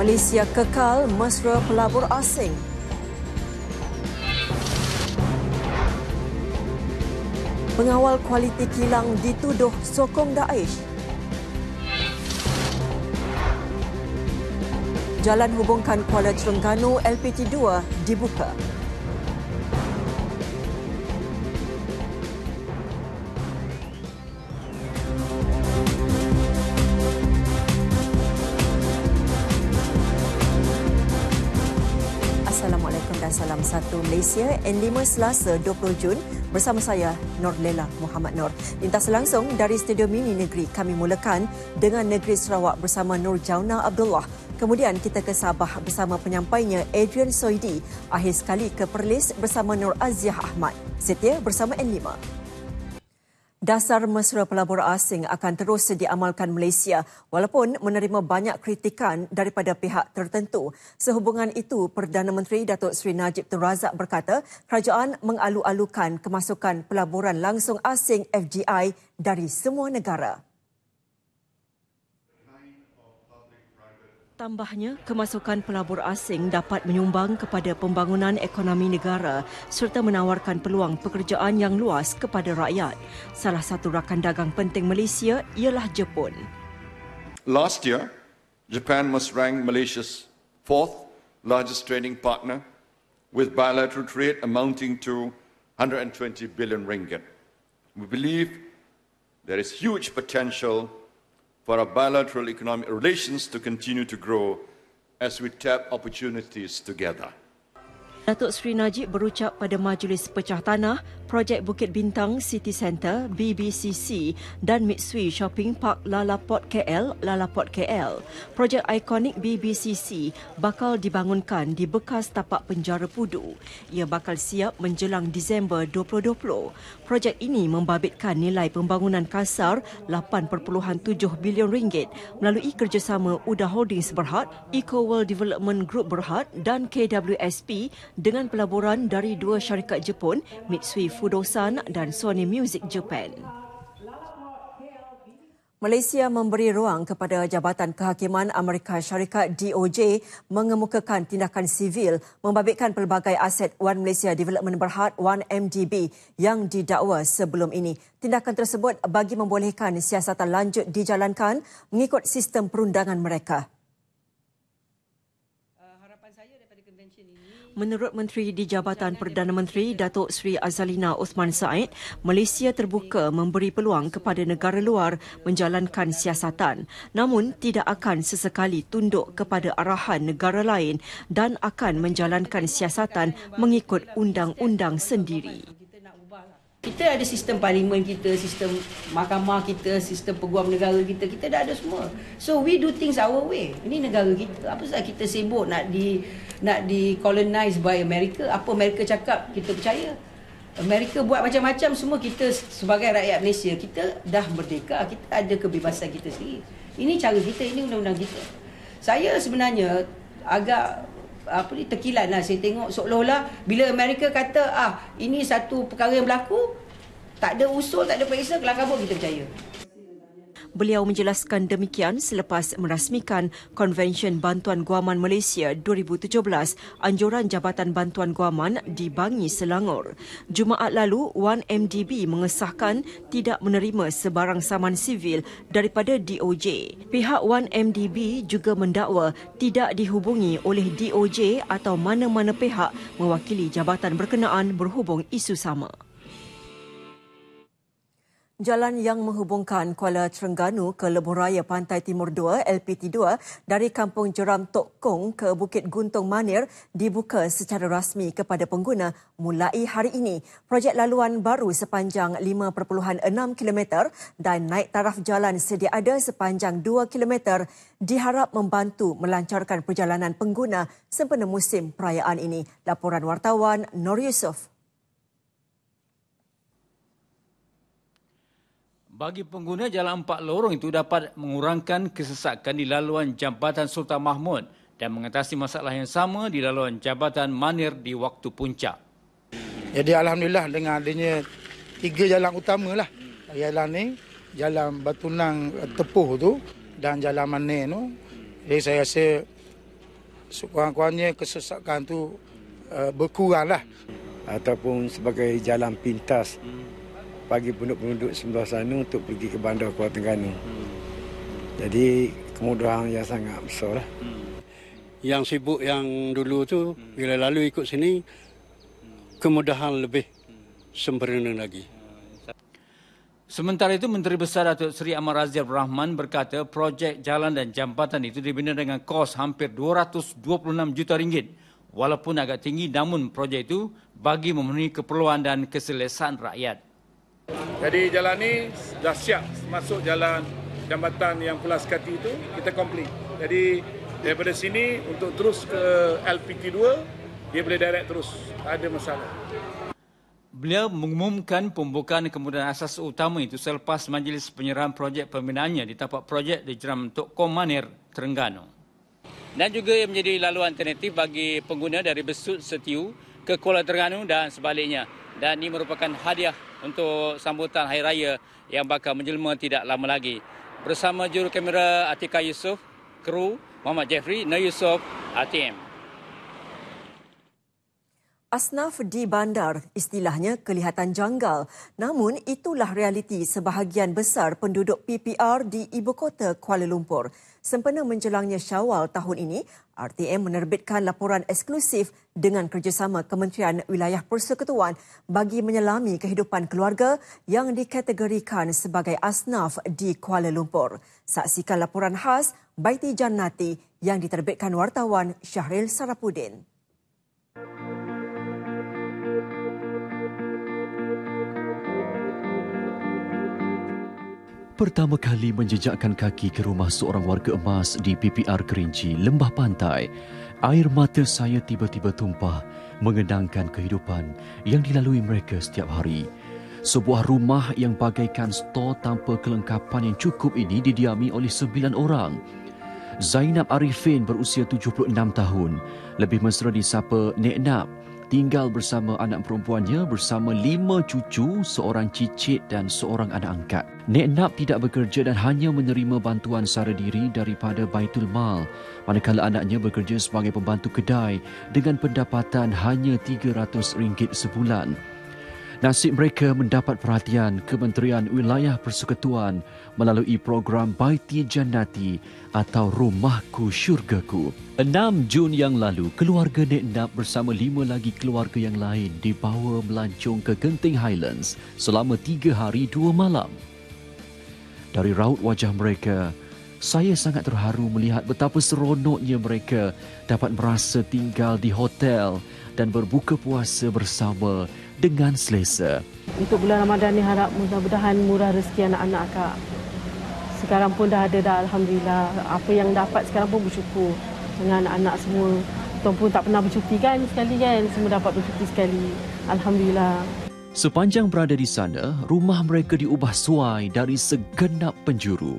Malaysia kekal mesra pelabur asing. Pengawal kualiti kilang dituduh sokong Daesh. Jalan hubungkan Kuala Terengganu LPT2 dibuka. Assalamualaikum dan salam satu Malaysia. N5 Selasa 20 Jun bersama saya Norlela Muhammad Nur. Lintas langsung dari Studio Mini Negeri kami mulakan dengan Negeri Sarawak bersama Nur Jauna Abdullah. Kemudian kita ke Sabah bersama penyampainya Adrian Soidi. Akhir sekali ke Perlis bersama Nur Aziah Ahmad. Setia bersama N5. Dasar mesra pelabur asing akan terus diamalkan Malaysia walaupun menerima banyak kritikan daripada pihak tertentu. Sehubungan itu, Perdana Menteri Datuk Seri Najib Tun Razak berkata kerajaan mengalu-alukan kemasukan pelaburan langsung asing FDI dari semua negara. Tambahnya, kemasukan pelabur asing dapat menyumbang kepada pembangunan ekonomi negara serta menawarkan peluang pekerjaan yang luas kepada rakyat. Salah satu rakan dagang penting Malaysia ialah Jepun. Last year, Japan was ranked Malaysia's fourth largest trading partner with bilateral trade amounting to 120 billion ringgit. We believe there is huge potential for our bilateral economic relations to continue to grow as we tap opportunities together. Datuk Seri Najib berucap pada Majlis Pecah Tanah projek Bukit Bintang City Centre BBCC dan Mitsui Shopping Park Lalaport KL. Projek ikonik BBCC bakal dibangunkan di bekas tapak penjara Pudu. Ia bakal siap menjelang Disember 2020. Projek ini membabitkan nilai pembangunan kasar 8.7 bilion ringgit melalui kerjasama UDA Holdings Berhad, Eco World Development Group Berhad dan KWSP dengan pelaburan dari dua syarikat Jepun, Mitsui Fudosan dan Sony Music Japan. Malaysia memberi ruang kepada Jabatan Kehakiman Amerika Syarikat DOJ mengemukakan tindakan sivil membabitkan pelbagai aset One Malaysia Development Berhad 1MDB yang didakwa sebelum ini. Tindakan tersebut bagi membolehkan siasatan lanjut dijalankan mengikut sistem perundangan mereka. Menurut Menteri di Jabatan Perdana Menteri Datuk Seri Azalina Othman Said, Malaysia terbuka memberi peluang kepada negara luar menjalankan siasatan, namun tidak akan sesekali tunduk kepada arahan negara lain dan akan menjalankan siasatan mengikut undang-undang sendiri. Kita ada sistem parlimen kita, sistem mahkamah kita, sistem peguam negara kita, kita dah ada semua. So we do things our way. Ini negara kita. Apa sebab kita sibuk nak di colonize by Amerika? Apa Amerika cakap kita percaya? Amerika buat macam-macam, semua kita sebagai rakyat Malaysia, kita dah merdeka, kita ada kebebasan kita sendiri. Ini cara kita, ini undang-undang kita. Saya sebenarnya agak terkilan lah. Saya tengok seolah-olah bila Amerika kata ini satu perkara yang berlaku, tak ada usul, tak ada periksa, kelang kabut kita percaya. Beliau menjelaskan demikian selepas merasmikan Konvensyen Bantuan Guaman Malaysia 2017, anjuran Jabatan Bantuan Guaman di Bangi, Selangor. Jumaat lalu, 1MDB mengesahkan tidak menerima sebarang saman sivil daripada DOJ. Pihak 1MDB juga mendakwa tidak dihubungi oleh DOJ atau mana-mana pihak mewakili jabatan berkenaan berhubung isu sama. Jalan yang menghubungkan Kuala Terengganu ke Lebuh Raya Pantai Timur 2 LPT2 dari Kampung Jeram Tok Kong ke Bukit Guntung Manir dibuka secara rasmi kepada pengguna mulai hari ini. Projek laluan baru sepanjang 5.6 km dan naik taraf jalan sedia ada sepanjang 2 km diharap membantu melancarkan perjalanan pengguna sempena musim perayaan ini. Laporan wartawan Nur Yusof. Bagi pengguna jalan 4 lorong itu dapat mengurangkan kesesakan di laluan Jambatan Sultan Mahmud dan mengatasi masalah yang sama di laluan Jambatan Manir di waktu puncak. Jadi alhamdulillah dengan adanya 3 jalan utama lah. Jalan ni, jalan Batunang Tepuh tu dan jalan Manir tu. Jadi saya rasa sekurang-kurangnya kesesakan tu berkuranglah. Ataupun sebagai jalan pintas bagi penduduk-penduduk sebelah sana untuk pergi ke bandar Kuala Terengganu. Jadi kemudahan yang sangat besar lah. Yang sibuk yang dulu tu bila lalu ikut sini kemudahan lebih sempurna lagi. Sementara itu, Menteri Besar Datuk Seri Ahmad Razia Abdul Rahman berkata projek jalan dan jambatan itu dibina dengan kos hampir 226 juta ringgit. Walaupun agak tinggi, namun projek itu bagi memenuhi keperluan dan keselesaan rakyat. Jadi jalan ini dah siap masuk jalan jambatan yang Pulau Sekati itu, kita komplit. Jadi daripada sini untuk terus ke LPT 2, dia boleh direct terus, tak ada masalah. Beliau mengumumkan pembukaan kemudahan asas utama itu selepas majlis penyerahan projek pembinaannya di tapak projek di Jeram Tok Kom Maner, Terengganu. Dan juga ia menjadi laluan alternatif bagi pengguna dari Besut Setiu ke Kuala Terengganu dan sebaliknya. Dan ini merupakan hadiah untuk sambutan Hari Raya yang bakal menjelma tidak lama lagi. Bersama juru kamera Atika Yusof, kru Muhammad Jeffrey, Nur Yusof, ATM. Asnaf di bandar istilahnya kelihatan janggal. Namun itulah realiti sebahagian besar penduduk PPR di ibu kota Kuala Lumpur. Sempena menjelangnya Syawal tahun ini, RTM menerbitkan laporan eksklusif dengan kerjasama Kementerian Wilayah Persekutuan bagi menyelami kehidupan keluarga yang dikategorikan sebagai asnaf di Kuala Lumpur. Saksikan laporan khas Baiti Jannati yang diterbitkan wartawan Syahril Sarapudin. Pertama kali menjejakkan kaki ke rumah seorang warga emas di PPR Kerinci, Lembah Pantai, air mata saya tiba-tiba tumpah mengenangkan kehidupan yang dilalui mereka setiap hari. Sebuah rumah yang bagaikan stor tanpa kelengkapan yang cukup ini didiami oleh 9 orang. Zainab Arifin berusia 76 tahun, lebih mesra disapa Nek Nap, tinggal bersama anak perempuannya bersama 5 cucu, seorang cicit dan seorang anak angkat. Nek Nap tidak bekerja dan hanya menerima bantuan sara diri daripada Baitul Mal, manakala anaknya bekerja sebagai pembantu kedai dengan pendapatan hanya RM300 sebulan. Nasib mereka mendapat perhatian Kementerian Wilayah Persekutuan melalui program Baiti Jannati atau Rumahku Syurgaku. 6 Jun yang lalu, keluarga Nek Nap bersama 5 lagi keluarga yang lain dibawa melancong ke Genting Highlands selama 3 hari 2 malam. Dari raut wajah mereka, saya sangat terharu melihat betapa seronoknya mereka dapat merasa tinggal di hotel dan berbuka puasa bersama dengan selesa. Untuk bulan Ramadan ni harap mudah-mudahan murah rezeki anak-anak Kak. Sekarang pun dah ada dah, Alhamdulillah. Apa yang dapat sekarang pun bersyukur dengan anak-anak semua. Tuan pun tak pernah bercuti kan sekali kan. Semua dapat bercuti sekali. Alhamdulillah. Sepanjang berada di sana, rumah mereka diubah suai dari segenap penjuru.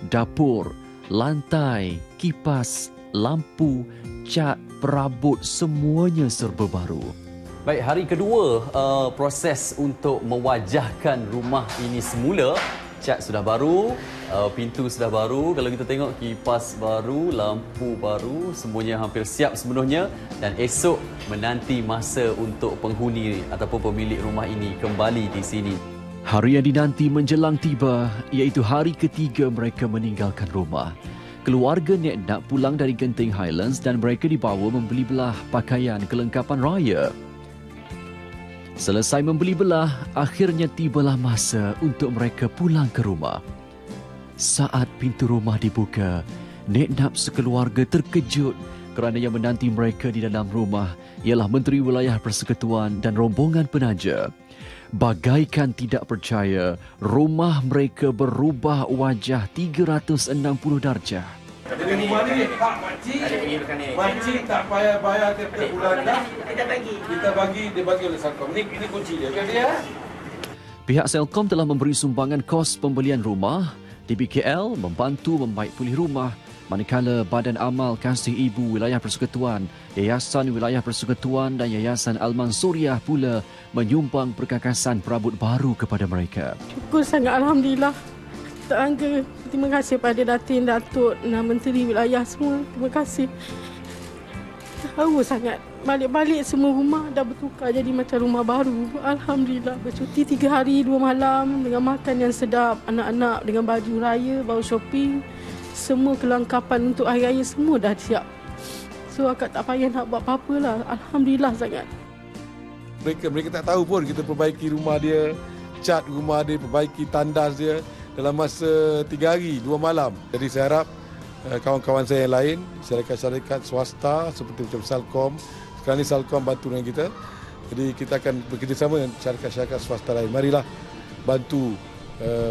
Dapur, lantai, kipas, lampu, cat, perabot semuanya serba baru. Baik, hari kedua proses untuk mewajahkan rumah ini semula. Cat sudah baru, pintu sudah baru. Kalau kita tengok, kipas baru, lampu baru, semuanya hampir siap sepenuhnya. Dan esok menanti masa untuk penghuni ataupun pemilik rumah ini kembali di sini. Hari yang dinanti menjelang tiba, iaitu hari ketiga mereka meninggalkan rumah. Keluarga Nek Nap pulang dari Genting Highlands dan mereka dibawa membeli belah pakaian kelengkapan raya. Selesai membeli belah, akhirnya tibalah masa untuk mereka pulang ke rumah. Saat pintu rumah dibuka, Nek Nap sekeluarga terkejut kerana yang menanti mereka di dalam rumah ialah Menteri Wilayah Persekutuan dan rombongan penaja. Bagaikan tidak percaya, rumah mereka berubah wajah 360 darjah. Jadi rumah ni, Pak makcik tak payah bayar tiap bulan dah. Kita bagi, dia bagi oleh Selcom. Ini kunci dia, kan dia? Pihak Selcom telah memberi sumbangan kos pembelian rumah. DBKL membantu membaik pulih rumah, manakala Badan Amal Kasih Ibu Wilayah Persekutuan, Yayasan Wilayah Persekutuan dan Yayasan Al-Mansuriah pula menyumbang perkakasan perabot baru kepada mereka. Syukur sangat, Alhamdulillah. Tak angka. Terima kasih pada Datin, Datuk dan Menteri Wilayah semua. Terima kasih. Haru sangat. Balik-balik semua rumah dah bertukar jadi macam rumah baru. Alhamdulillah. Bercuti 3 hari 2 malam dengan makan yang sedap. Anak-anak dengan baju raya, baru shopping. Semua kelengkapan untuk hari raya semua dah siap. So akak tak payah nak buat apa-apa lah. Alhamdulillah sangat. Mereka tak tahu pun kita perbaiki rumah dia, cat rumah dia, perbaiki tandas dia dalam masa 3 hari 2 malam. Jadi saya harap kawan-kawan saya yang lain, syarikat-syarikat swasta seperti macam Salcom, sekarang ni Salcom bantu dengan kita. Jadi kita akan bekerjasama dengan syarikat-syarikat swasta lain. Marilah bantu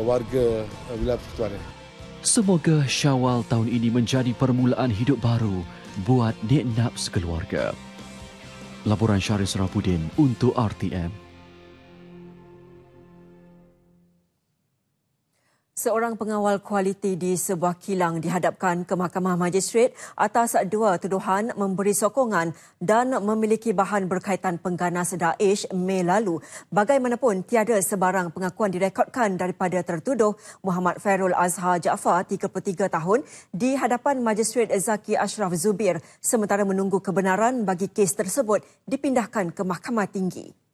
warga wilayah persekutuan ini. Semoga Syawal tahun ini menjadi permulaan hidup baru buat Nek Nap sekeluarga. Laporan Syarif Sarafuddin untuk RTM. Seorang pengawal kualiti di sebuah kilang dihadapkan ke Mahkamah Magistrate atas 2 tuduhan memberi sokongan dan memiliki bahan berkaitan pengganas Daesh Mei lalu. Bagaimanapun, tiada sebarang pengakuan direkodkan daripada tertuduh Muhammad Fairul Azhar Jaafar, 33 tahun, di hadapan Magistrate Zaki Ashraf Zubir sementara menunggu kebenaran bagi kes tersebut dipindahkan ke Mahkamah Tinggi.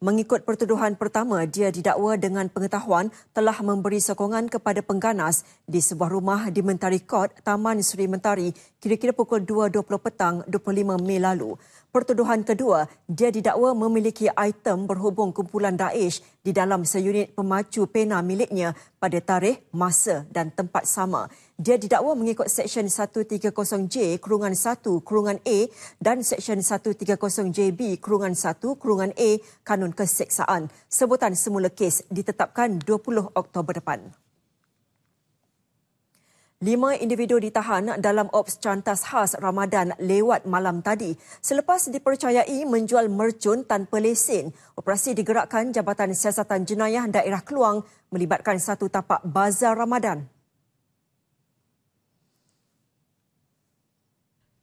Mengikut pertuduhan pertama, dia didakwa dengan pengetahuan telah memberi sokongan kepada pengganas di sebuah rumah di Mentari Court, Taman Seri Mentari, kira-kira pukul 2.20 petang 25 Mei lalu. Pertuduhan kedua, dia didakwa memiliki item berhubung kumpulan Daesh di dalam seunit pemacu pena miliknya pada tarikh, masa dan tempat sama. Dia didakwa mengikut Seksyen 130J-1-A dan Seksyen 130JB-1-A Kanun Keseksaan. Sebutan semula kes ditetapkan 20 Oktober depan. 5 individu ditahan dalam ops cantas khas Ramadan lewat malam tadi selepas dipercayai menjual mercun tanpa lesen. Operasi digerakkan Jabatan Siasatan Jenayah Daerah Keluang melibatkan satu tapak bazar Ramadan.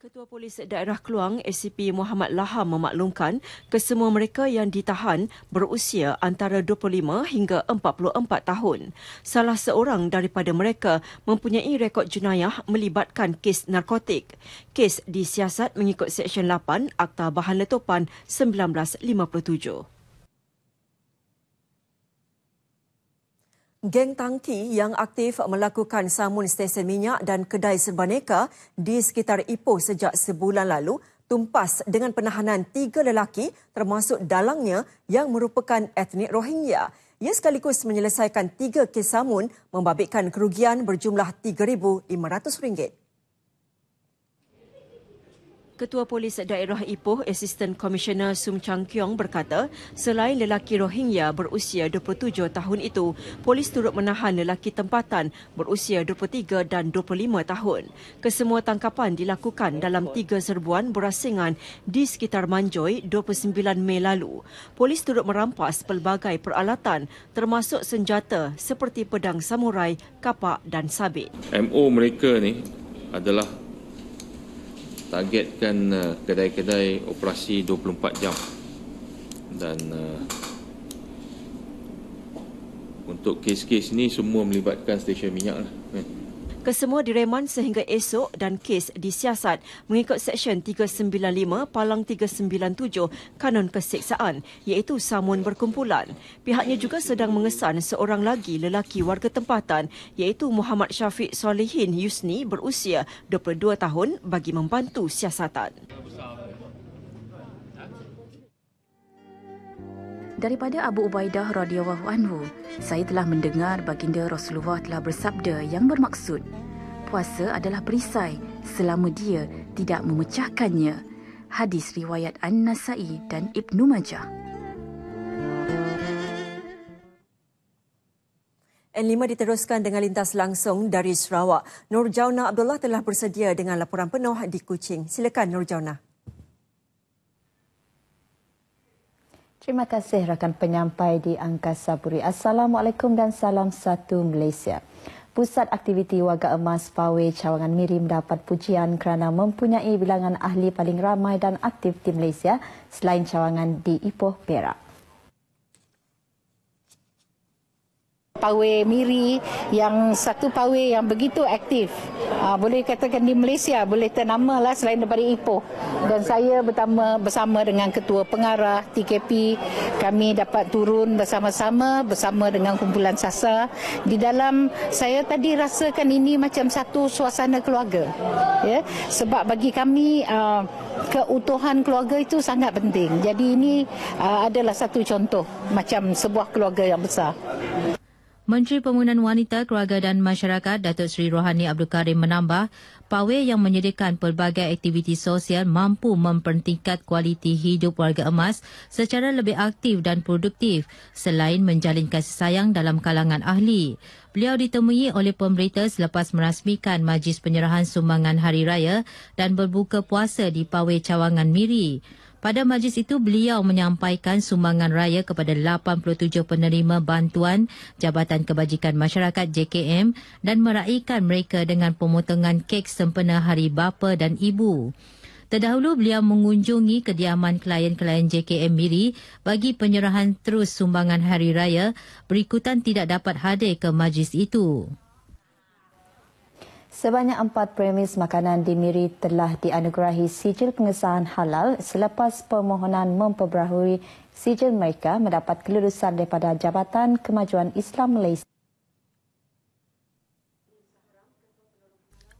Ketua Polis Daerah Keluang, ACP Muhammad Laham memaklumkan kesemua mereka yang ditahan berusia antara 25 hingga 44 tahun. Salah seorang daripada mereka mempunyai rekod jenayah melibatkan kes narkotik. Kes disiasat mengikut Seksyen 8 Akta Bahan Letupan 1957. Geng tangki yang aktif melakukan samun stesen minyak dan kedai serbaneka di sekitar Ipoh sejak sebulan lalu tumpas dengan penahanan 3 lelaki termasuk dalangnya yang merupakan etnik Rohingya. Ia sekaligus menyelesaikan 3 kes samun membabitkan kerugian berjumlah RM3,500. Ketua Polis Daerah Ipoh, Assistant Commissioner Sum Chang Kiong berkata, selain lelaki Rohingya berusia 27 tahun itu, polis turut menahan lelaki tempatan berusia 23 dan 25 tahun. Kesemua tangkapan dilakukan dalam 3 serbuan berasingan di sekitar Manjoy 29 Mei lalu. Polis turut merampas pelbagai peralatan termasuk senjata seperti pedang samurai, kapak dan sabit. MO mereka ni adalah targetkan kedai-kedai operasi 24 jam dan untuk kes-kes ni semua melibatkan stesen minyak lah. Kesemua direman sehingga esok dan kes disiasat mengikut Seksyen 395 Palang 397 Kanun Keseksaan iaitu samun berkumpulan. Pihaknya juga sedang mengesan seorang lagi lelaki warga tempatan iaitu Muhammad Syafiq Solihin Yusni berusia 22 tahun bagi membantu siasatan. Daripada Abu Ubaidah radhiyallahu anhu, saya telah mendengar baginda Rasulullah telah bersabda yang bermaksud, puasa adalah perisai selama dia tidak memecahkannya. Hadis riwayat An-Nasai dan Ibnu Majah. N5 diteruskan dengan lintas langsung dari Sarawak. Nur Jauna Abdullah telah bersedia dengan laporan penuh di Kuching. Silakan Nur Jauna. Terima kasih rakan penyampai di Angkasa Puri. Assalamualaikum dan salam satu Malaysia. Pusat Aktiviti Warga Emas Pawai Cawangan Miri mendapat pujian kerana mempunyai bilangan ahli paling ramai dan aktif di Malaysia selain cawangan di Ipoh, Perak. pawai Miri yang satu pawai yang begitu aktif. Boleh katakan di Malaysia boleh ternama lah selain daripada Ipoh. Dan saya bersama dengan Ketua Pengarah TKP, kami dapat turun bersama-sama dengan kumpulan SASA. Di dalam saya tadi rasakan ini macam satu suasana keluarga. Ya, sebab bagi kami keutuhan keluarga itu sangat penting. Jadi ini adalah satu contoh macam sebuah keluarga yang besar. Menteri Pembangunan Wanita, Keluarga dan Masyarakat Datuk Seri Rohani Abdul Karim menambah, pawai yang menyediakan pelbagai aktiviti sosial mampu mempertingkat kualiti hidup warga emas secara lebih aktif dan produktif selain menjalin kasih sayang dalam kalangan ahli. Beliau ditemui oleh pemberita selepas merasmikan majlis penyerahan sumbangan Hari Raya dan berbuka puasa di Pawai Cawangan Miri. Pada majlis itu, beliau menyampaikan sumbangan raya kepada 87 penerima bantuan Jabatan Kebajikan Masyarakat JKM dan meraihkan mereka dengan pemotongan kek sempena Hari Bapa dan Ibu. Terdahulu, beliau mengunjungi kediaman klien-klien JKM Miri bagi penyerahan terus sumbangan Hari Raya, berikutan tidak dapat hadir ke majlis itu. Sebanyak 4 premis makanan di Miri telah dianugerahi sijil pengesahan halal selepas permohonan memperbaharui sijil mereka mendapat kelulusan daripada Jabatan Kemajuan Islam Malaysia.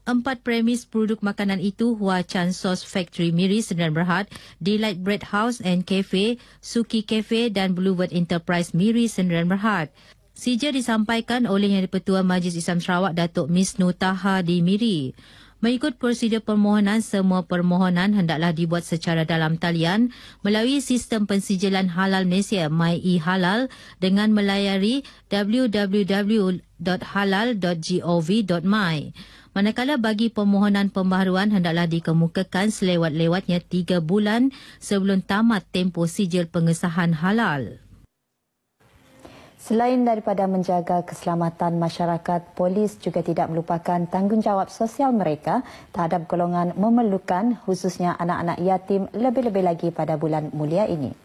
4 premis produk makanan itu Hua Chan Sauce Factory Miri Sdn Bhd, Delight Bread House and Cafe, Suki Cafe dan Bluebird Enterprise Miri Sdn Bhd. Sijil disampaikan oleh Yang di-Pertua Majlis Islam Sarawak Datuk Misnu Taha di Miri. Mengikut prosedur permohonan, semua permohonan hendaklah dibuat secara dalam talian melalui sistem pensijilan halal Malaysia MyEHalal dengan melayari www.halal.gov.my. Manakala bagi permohonan pembaharuan hendaklah dikemukakan selewat-lewatnya 3 bulan sebelum tamat tempoh sijil pengesahan halal. Selain daripada menjaga keselamatan masyarakat, polis juga tidak melupakan tanggungjawab sosial mereka terhadap golongan memerlukan, khususnya anak-anak yatim, lebih-lebih lagi pada bulan mulia ini.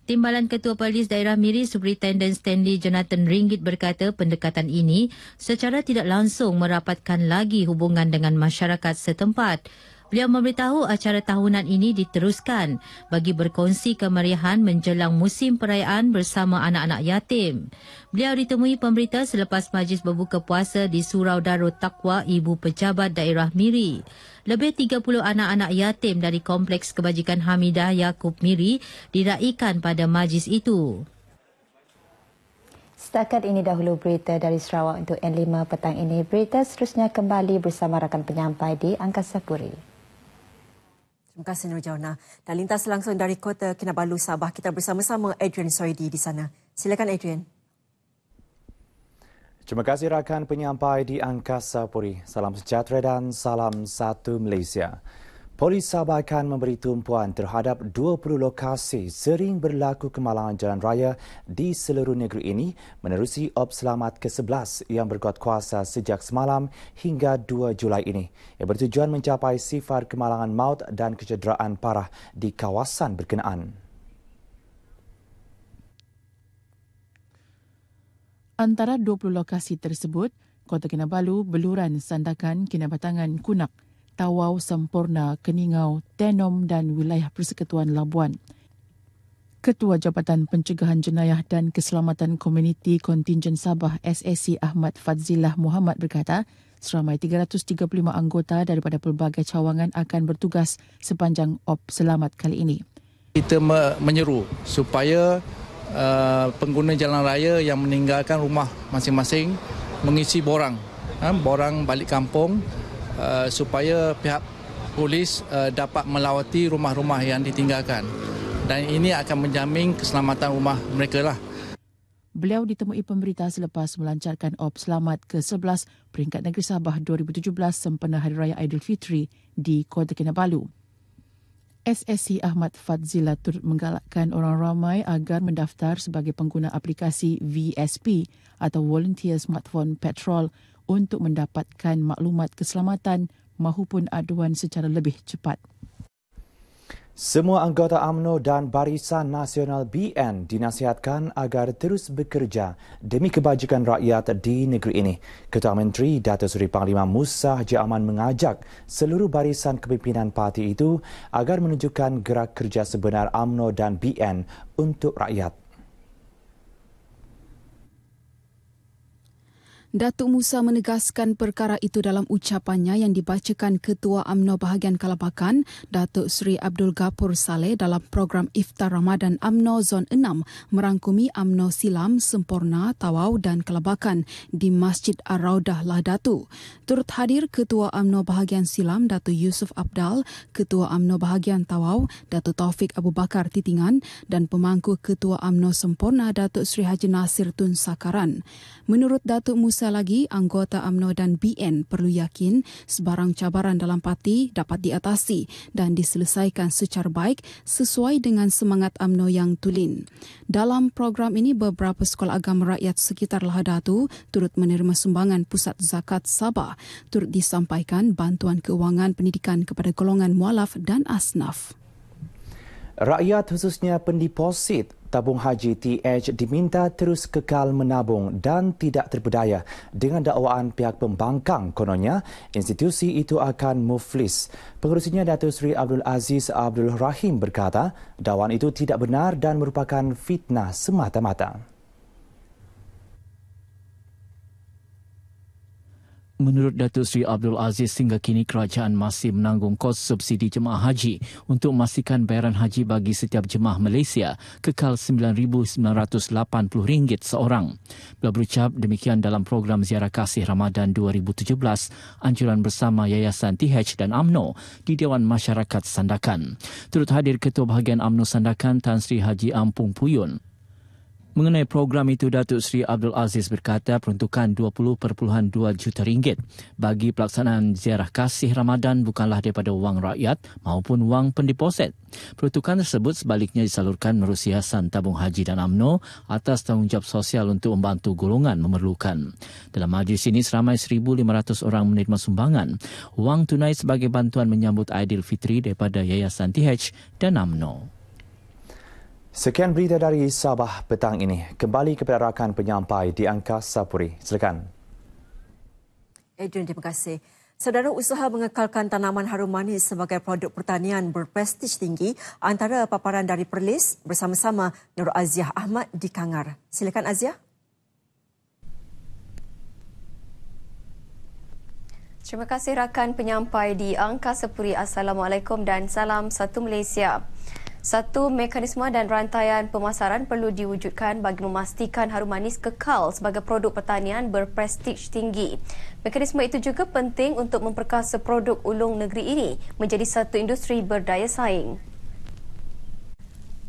Timbalan Ketua Polis Daerah Miri Superintendent Stanley Jonathan Ringgit berkata pendekatan ini secara tidak langsung merapatkan lagi hubungan dengan masyarakat setempat. Beliau memberitahu acara tahunan ini diteruskan bagi berkongsi kemeriahan menjelang musim perayaan bersama anak-anak yatim. Beliau ditemui pemberita selepas majlis berbuka puasa di Surau Darul Taqwa Ibu Pejabat Daerah Miri. Lebih 30 anak-anak yatim dari Kompleks Kebajikan Hamidah Yaakob Miri diraikan pada majlis itu. Setakat ini dahulu berita dari Sarawak untuk N5 petang ini. Berita seterusnya kembali bersama rakan penyampai di Angkasa Puri. Terima kasih Nur Jauna. Dan lintas langsung dari Kota Kinabalu, Sabah, kita bersama-sama Adrian Soidi di sana. Silakan Adrian. Terima kasih rakan penyampai di Angkasa Puri. Salam sejahtera dan salam satu Malaysia. Polis Sabah akan memberi tumpuan terhadap 20 lokasi sering berlaku kemalangan jalan raya di seluruh negeri ini menerusi Ops Selamat ke-11 yang berkuat kuasa sejak semalam hingga 2 Julai ini. Ia bertujuan mencapai sifar kemalangan maut dan kecederaan parah di kawasan berkenaan. Antara 20 lokasi tersebut, Kota Kinabalu, Beluran, Sandakan, Kinabatangan, Kunak, Tawau, Sempurna, Keningau, Tenom dan Wilayah Persekutuan Labuan. Ketua Jabatan Pencegahan Jenayah dan Keselamatan Komuniti Kontingen Sabah SSC Ahmad Fadzillah Muhammad berkata, seramai 335 anggota daripada pelbagai cawangan akan bertugas sepanjang Ops Selamat kali ini. Kita menyeru supaya pengguna jalan raya yang meninggalkan rumah masing-masing mengisi borang balik kampung, supaya pihak polis dapat melawati rumah-rumah yang ditinggalkan. Dan ini akan menjamin keselamatan rumah mereka lah. Beliau ditemui pemberita selepas melancarkan Ops Selamat ke-11 peringkat negeri Sabah 2017 sempena Hari Raya Aidilfitri di Kota Kinabalu. SSC Ahmad Fadzillah turut menggalakkan orang ramai agar mendaftar sebagai pengguna aplikasi VSP atau Volunteer Smartphone Patrol untuk mendapatkan maklumat keselamatan maupun aduan secara lebih cepat. Semua anggota UMNO dan Barisan Nasional BN dinasihatkan agar terus bekerja demi kebajikan rakyat di negeri ini. Ketua Menteri Datuk Seri Panglima Musa Haji Aman mengajak seluruh barisan kepimpinan parti itu agar menunjukkan gerak kerja sebenar UMNO dan BN untuk rakyat. Datuk Musa menegaskan perkara itu dalam ucapannya yang dibacakan Ketua UMNO Bahagian Kelabakan, Datuk Seri Abdul Ghafur Saleh dalam program Iftar Ramadan UMNO Zon 6 merangkumi UMNO Silam, Semporna, Tawau dan Kelabakan di Masjid Ar-Raudah Lahdatu. Turut hadir Ketua UMNO Bahagian Silam, Datuk Yusuf Abdal, Ketua UMNO Bahagian Tawau, Datuk Taufik Abu Bakar Titingan dan pemangku Ketua UMNO Semporna, Datuk Seri Haji Nasir Tun Sakaran. Menurut Datuk Musa lagi, anggota UMNO dan BN perlu yakin sebarang cabaran dalam parti dapat diatasi dan diselesaikan secara baik sesuai dengan semangat UMNO yang tulen. Dalam program ini, beberapa sekolah agama rakyat sekitar Lahadatu turut menerima sumbangan pusat zakat Sabah. Turut disampaikan bantuan keuangan pendidikan kepada golongan mualaf dan asnaf. Rakyat khususnya pendeposit tabung haji TH diminta terus kekal menabung dan tidak terpedaya dengan dakwaan pihak pembangkang. Kononnya, institusi itu akan muflis. Pengerusinya Datuk Seri Abdul Aziz Abdul Rahim berkata, dakwaan itu tidak benar dan merupakan fitnah semata-mata. Menurut Datuk Seri Abdul Aziz, hingga kini kerajaan masih menanggung kos subsidi jemaah haji untuk memastikan bayaran haji bagi setiap jemaah Malaysia kekal RM9,980 seorang. Beliau berucap demikian dalam program Ziarah Kasih Ramadan 2017, anjuran bersama Yayasan TH dan UMNO di Dewan Masyarakat Sandakan. Turut hadir Ketua Bahagian UMNO Sandakan Tan Sri Haji Ampung Puyun. Mengenai program itu, Datuk Seri Abdul Aziz berkata peruntukan RM20.2 juta bagi pelaksanaan ziarah kasih Ramadan bukanlah daripada wang rakyat maupun wang pendeposit. Peruntukan tersebut sebaliknya disalurkan menerusi Yayasan Tabung Haji dan UMNO atas tanggungjawab sosial untuk membantu golongan memerlukan. Dalam majlis ini, seramai 1,500 orang menerima sumbangan wang tunai sebagai bantuan menyambut Aidilfitri daripada Yayasan TH dan UMNO. Sekian berita dari Sabah petang ini. Kembali kepada rakan penyampai di Angkasa Puri. Silakan. Adrian, terima kasih. Saudara, usaha mengekalkan tanaman harum manis sebagai produk pertanian berprestij tinggi antara paparan dari Perlis bersama-sama Nur Aziah Ahmad di Kangar. Silakan Aziah. Terima kasih rakan penyampai di Angkasa Puri. Assalamualaikum dan salam satu Malaysia. Satu mekanisme dan rantaian pemasaran perlu diwujudkan bagi memastikan harum manis kekal sebagai produk pertanian berprestij tinggi. Mekanisme itu juga penting untuk memperkasa produk ulung negeri ini menjadi satu industri berdaya saing.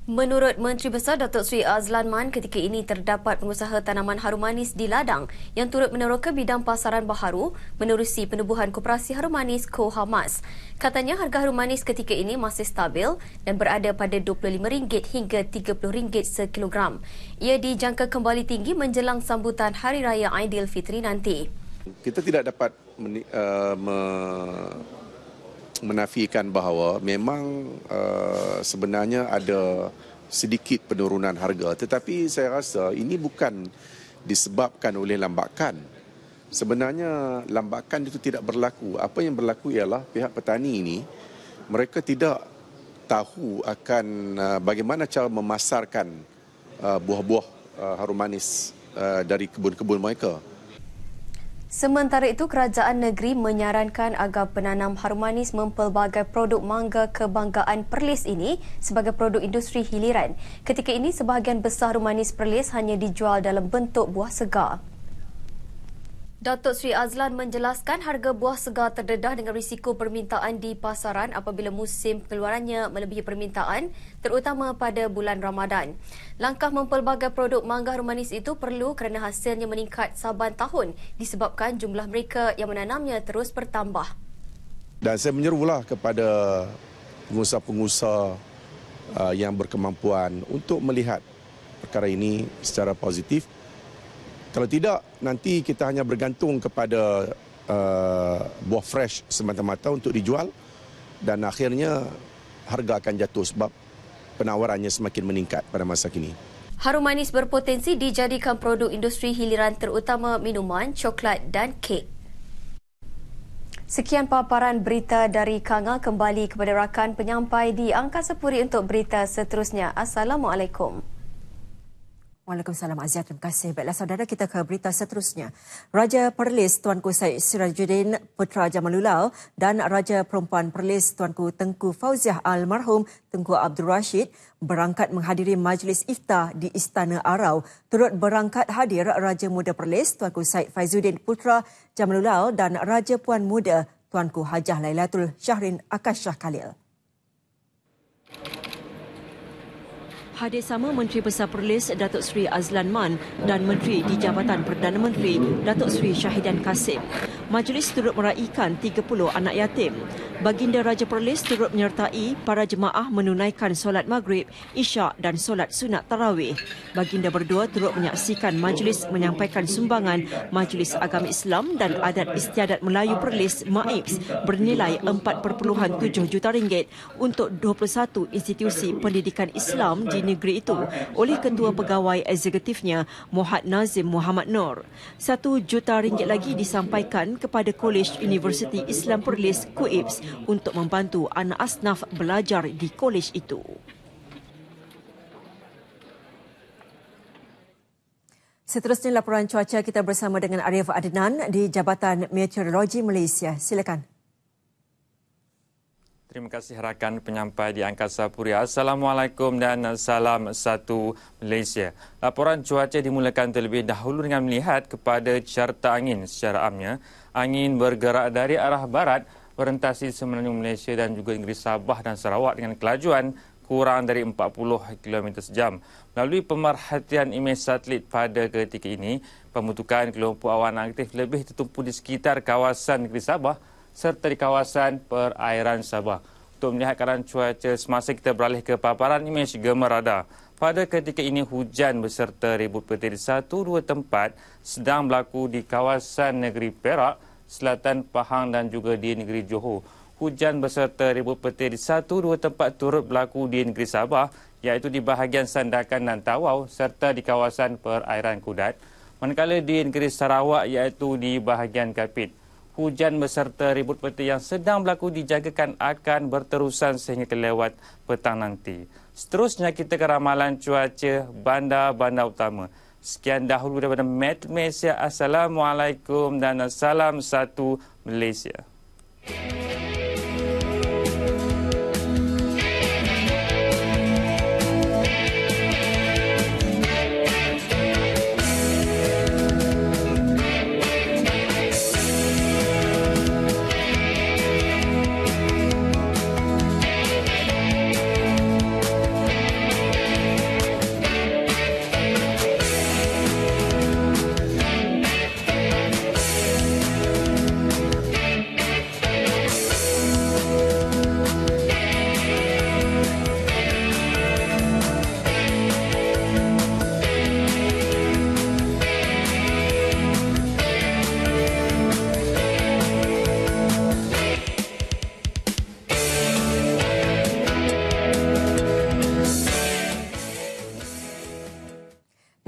Menurut Menteri Besar Datuk Seri Azlan Man, ketika ini terdapat pengusaha tanaman harum manis di ladang yang turut meneroka bidang pasaran baharu menerusi penubuhan Koperasi Harum Manis Kohamas. Katanya harga harum manis ketika ini masih stabil dan berada pada RM25 hingga RM30 sekilogram. Ia dijangka kembali tinggi menjelang sambutan Hari Raya Aidilfitri nanti. Kita tidak dapat menafikan bahawa memang sebenarnya ada sedikit penurunan harga, tetapi saya rasa ini bukan disebabkan oleh lambakan. Sebenarnya lambakan itu tidak berlaku. Apa yang berlaku ialah pihak petani ini mereka tidak tahu akan bagaimana cara memasarkan buah-buah harum manis dari kebun-kebun mereka. Sementara itu, kerajaan negeri menyarankan agar penanam harum manis mempelbagai produk mangga kebanggaan Perlis ini sebagai produk industri hiliran. Ketika ini, sebahagian besar harum manis Perlis hanya dijual dalam bentuk buah segar. Datuk Seri Azlan menjelaskan harga buah segar terdedah dengan risiko permintaan di pasaran apabila musim pengeluarannya melebihi permintaan, terutama pada bulan Ramadan. Langkah mempelbagai produk mangga harum manis itu perlu kerana hasilnya meningkat saban tahun disebabkan jumlah mereka yang menanamnya terus bertambah. Dan saya menyerulah kepada pengusaha-pengusaha yang berkemampuan untuk melihat perkara ini secara positif. Kalau tidak, nanti kita hanya bergantung kepada buah fresh semata-mata untuk dijual dan akhirnya harga akan jatuh sebab penawarannya semakin meningkat pada masa kini. Harum manis berpotensi dijadikan produk industri hiliran terutama minuman, coklat dan kek. Sekian paparan berita dari Kanga, kembali kepada rakan penyampai di Angkasa Puri untuk berita seterusnya. Assalamualaikum. Waalaikumsalam Azia, terima kasih. Baiklah saudara, kita ke berita seterusnya. Raja Perlis Tuanku Syed Sirajuddin Putra Jamalulau dan Raja Perempuan Perlis Tuanku Tengku Fauziah Almarhum Tengku Abdul Rashid berangkat menghadiri majlis iftar di Istana Arau. Turut berangkat hadir Raja Muda Perlis Tuanku Syed Faizuddin Putra Jamalulau dan Raja Puan Muda Tuanku Hajah Lailatul Syahrin Akashah Khalil. Hadir sama Menteri Besar Perlis Datuk Seri Azlan Man dan Menteri di Jabatan Perdana Menteri Datuk Seri Syahidan Kasim. Majlis turut meraihkan 30 anak yatim. Baginda Raja Perlis turut menyertai para jemaah menunaikan solat maghrib, isyak dan solat sunat tarawih. Baginda berdua turut menyaksikan majlis menyampaikan sumbangan Majlis Agama Islam dan Adat Istiadat Melayu Perlis MAIPS bernilai RM4.7 juta untuk 21 institusi pendidikan Islam di negeri itu oleh Ketua Pegawai Eksekutifnya Muhammad Nazim Muhammad Nur. RM1 juta lagi disampaikan kepada Kolej Universiti Islam Perlis KUIPS untuk membantu anak asnaf belajar di kolej itu. Seterusnya laporan cuaca, kita bersama dengan Arif Adnan di Jabatan Meteorologi Malaysia. Silakan. Terima kasih rakan penyampai di Angkasa Puri. Assalamualaikum dan salam satu Malaysia. Laporan cuaca dimulakan terlebih dahulu dengan melihat kepada carta angin. Secara amnya, angin bergerak dari arah barat merentasi semenanjung Malaysia dan juga negeri Sabah dan Sarawak dengan kelajuan kurang dari 40 km sejam. Melalui pemerhatian imej satelit pada ketika ini, pembentukan kelompok awan aktif lebih tertumpu di sekitar kawasan negeri Sabah serta di kawasan perairan Sabah. Untuk melihat keadaan cuaca semasa kita beralih ke paparan imej Gemar Radar. Pada ketika ini hujan beserta ribut petir di 1-2 tempat sedang berlaku di kawasan negeri Perak, Selatan Pahang dan juga di negeri Johor. Hujan beserta ribut petir di 1-2 tempat turut berlaku di negeri Sabah, iaitu di bahagian Sandakan dan Tawau serta di kawasan perairan Kudat. Manakala di negeri Sarawak iaitu di bahagian Kapit. Hujan beserta ribut petir yang sedang berlaku dijangkakan akan berterusan sehingga kelewat petang nanti. Seterusnya kita ke ramalan cuaca bandar-bandar utama. Sekian dahulu daripada Metro Malaysia. Assalamualaikum dan salam satu Malaysia.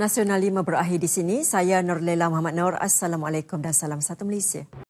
Nasional 5 berakhir di sini. Saya Norlela Muhammad Nur. Assalamualaikum dan salam satu Malaysia.